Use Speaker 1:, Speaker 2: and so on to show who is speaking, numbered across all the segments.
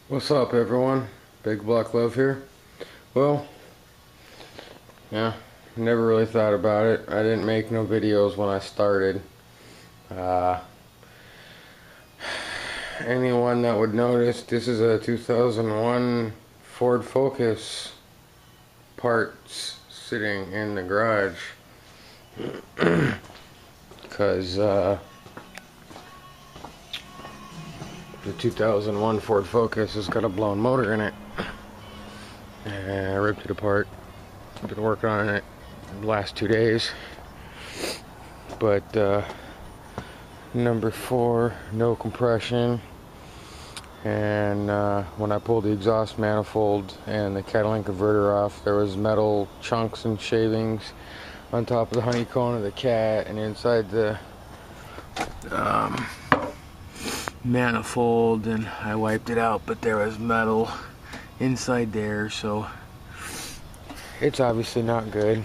Speaker 1: What's up, everyone? Big Black Love here. Well, yeah, never really thought about it. I didn't make no videos when I started. Anyone that would notice, this is a 2001 Ford Focus parts sitting in the garage. Because the 2001 Ford Focus has got a blown motor in it, and I ripped it apart. I've been working on it the last 2 days, but number 4, no compression, and when I pulled the exhaust manifold and the Catalan converter off, there was metal chunks and shavings on top of the honeycomb of the cat and inside the manifold, and I wiped it out, but there was metal inside there, so it's obviously not good.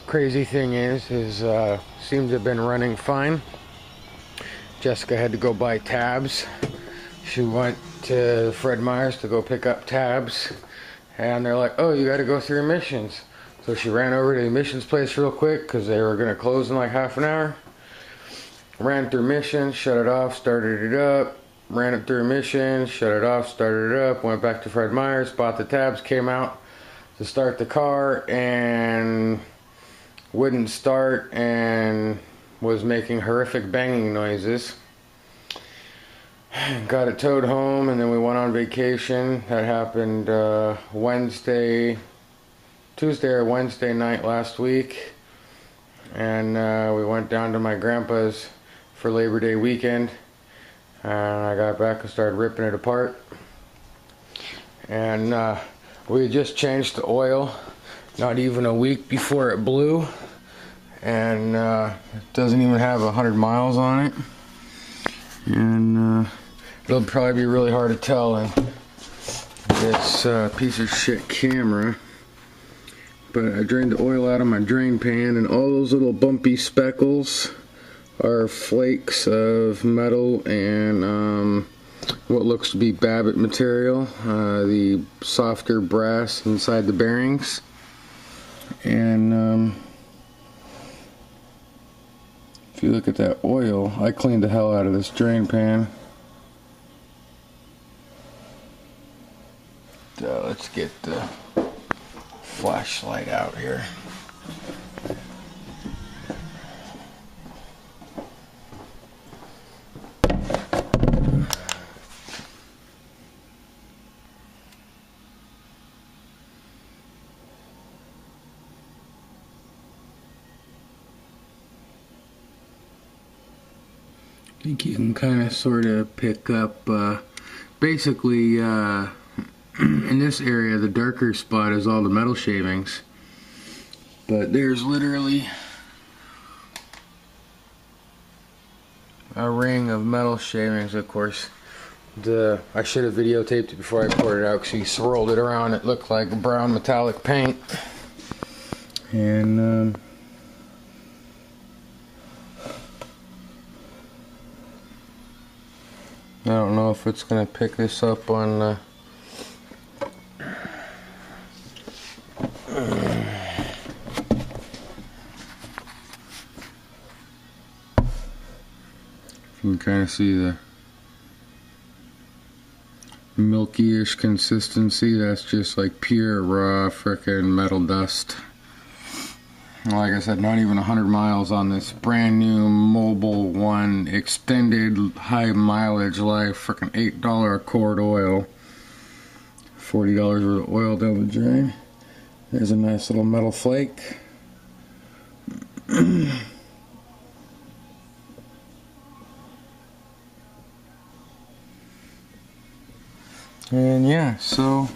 Speaker 1: Crazy thing is seems to have been running fine. Jessica had to go buy tabs. She went to Fred Meyer's to go pick up tabs, and they're like, oh, you got to go through emissions. So she ran over to the emissions place real quick because they were going to close in like half an hour. Ran through emissions, shut it off, started it up, ran it through emissions, shut it off, started it up, went back to Fred Meyer's, bought the tabs, came out to start the car, and wouldn't start and was making horrific banging noises. Got it towed home, and then we went on vacation. That happened Tuesday or Wednesday night last week, and we went down to my grandpa's for Labor Day weekend, and I got back and started ripping it apart, and we had just changed the oil not even a week before it blew, and it doesn't even have 100 miles on it, and it'll probably be really hard to tell in this piece of shit camera, but I drained the oil out of my drain pan, and all those little bumpy speckles are flakes of metal and what looks to be Babbitt material, the softer brass inside the bearings. And if you look at that oil, I cleaned the hell out of this drain pan. Let's get the flashlight out here. I think you can kind of sort of pick up basically in this area the darker spot is all the metal shavings, but there's literally a ring of metal shavings. Of course, I should have videotaped it before I poured it out, because he swirled it around. It looked like brown metallic paint, and I don't know if it's going to pick this up on you can kind of see the milky-ish consistency. That's just like pure raw frickin' metal dust. Like I said, not even 100 miles on this brand new Mobil 1 extended high mileage life, frickin' $8 a quart oil, $40 worth of oil down the drain. There's a nice little metal flake. And yeah, so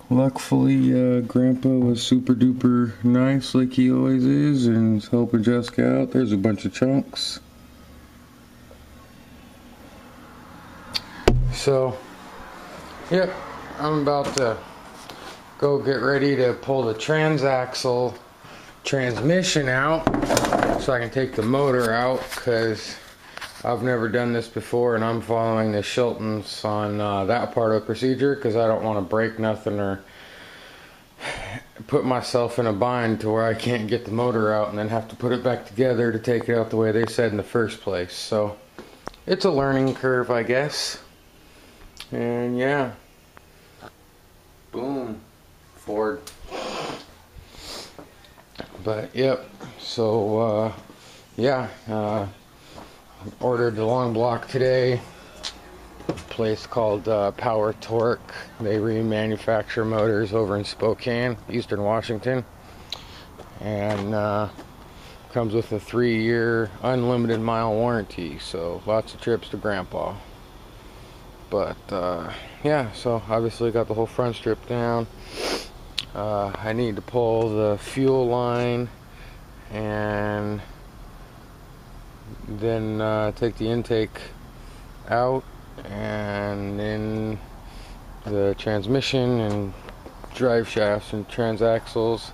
Speaker 1: luckily Grandpa was super duper nice like he always is, and is helping Jessica out. There's a bunch of chunks. So yep, I'm about to go get ready to pull the transaxle transmission out so I can take the motor out, because I've never done this before, and I'm following the Shiltons on that part of the procedure because I don't want to break nothing or put myself in a bind to where I can't get the motor out and then have to put it back together to take it out the way they said in the first place. So it's a learning curve, I guess. And yeah, boom, Ford. But yep, so yeah, ordered the long block today. A place called Power Torque. They remanufacture motors over in Spokane, Eastern Washington, and comes with a 3-year unlimited mile warranty, so lots of trips to Grandpa. But yeah, so obviously got the whole front strip down. I need to pull the fuel line and then take the intake out, and then the transmission and drive shafts and transaxles,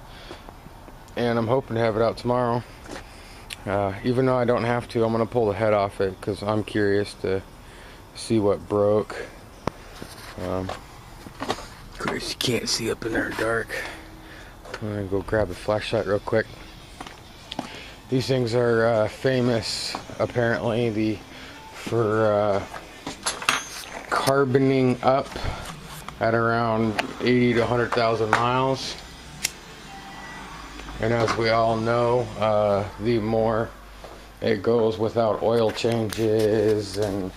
Speaker 1: and I'm hoping to have it out tomorrow. Even though I don't have to, I'm going to pull the head off it because I'm curious to see what broke. Of course you can't see up in there dark. I'm going to go grab a flashlight real quick. These things are famous apparently for carboning up at around 80 to 100,000 miles. And as we all know, the more it goes without oil changes and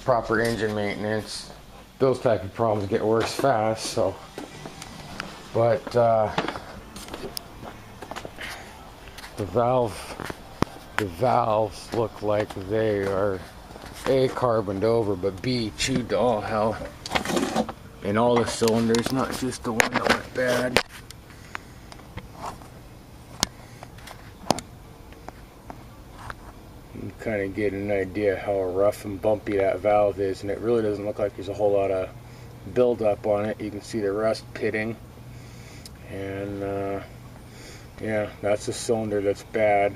Speaker 1: proper engine maintenance, those type of problems get worse fast. So, but the valves look like they are A, carboned over, but B, chewed to all hell in all the cylinders, not just the one that went bad. You kind of get an idea how rough and bumpy that valve is, and it really doesn't look like there's a whole lot of buildup on it. You can see the rust pitting, and yeah, that's a cylinder that's bad.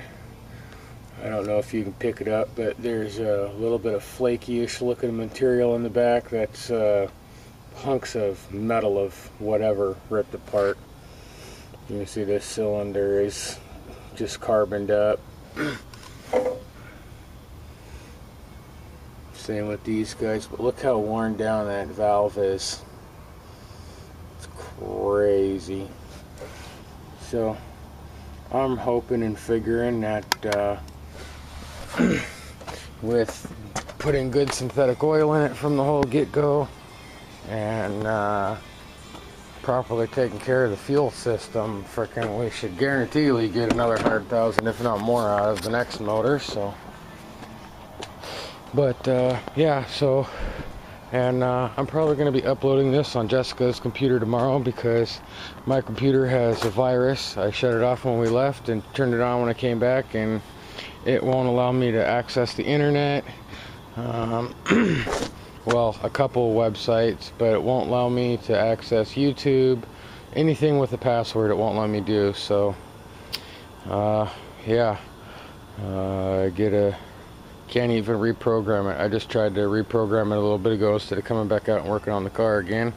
Speaker 1: I don't know if you can pick it up, but there's a little bit of flaky-ish looking material in the back. That's hunks of metal of whatever ripped apart. You can see this cylinder is just carboned up. Same with these guys, but look how worn down that valve is. It's crazy. So I'm hoping and figuring that with putting good synthetic oil in it from the whole get-go and properly taking care of the fuel system, frickin' we should guaranteedly get another 100,000, if not more, out of the next motor. So, but yeah, so, and I'm probably going to be uploading this on Jessica's computer tomorrow because my computer has a virus. I shut it off when we left and turned it on when I came back, and it won't allow me to access the internet. Well, a couple websites, but it won't allow me to access YouTube. Anything with a password it won't let me do. So yeah, can't even reprogram it. I just tried to reprogram it a little bit ago instead of coming back out and working on the car again,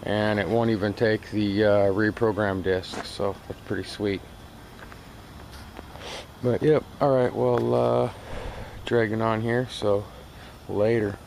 Speaker 1: and it won't even take the reprogram disc, so that's pretty sweet. But yep, alright, well, dragging on here, so later.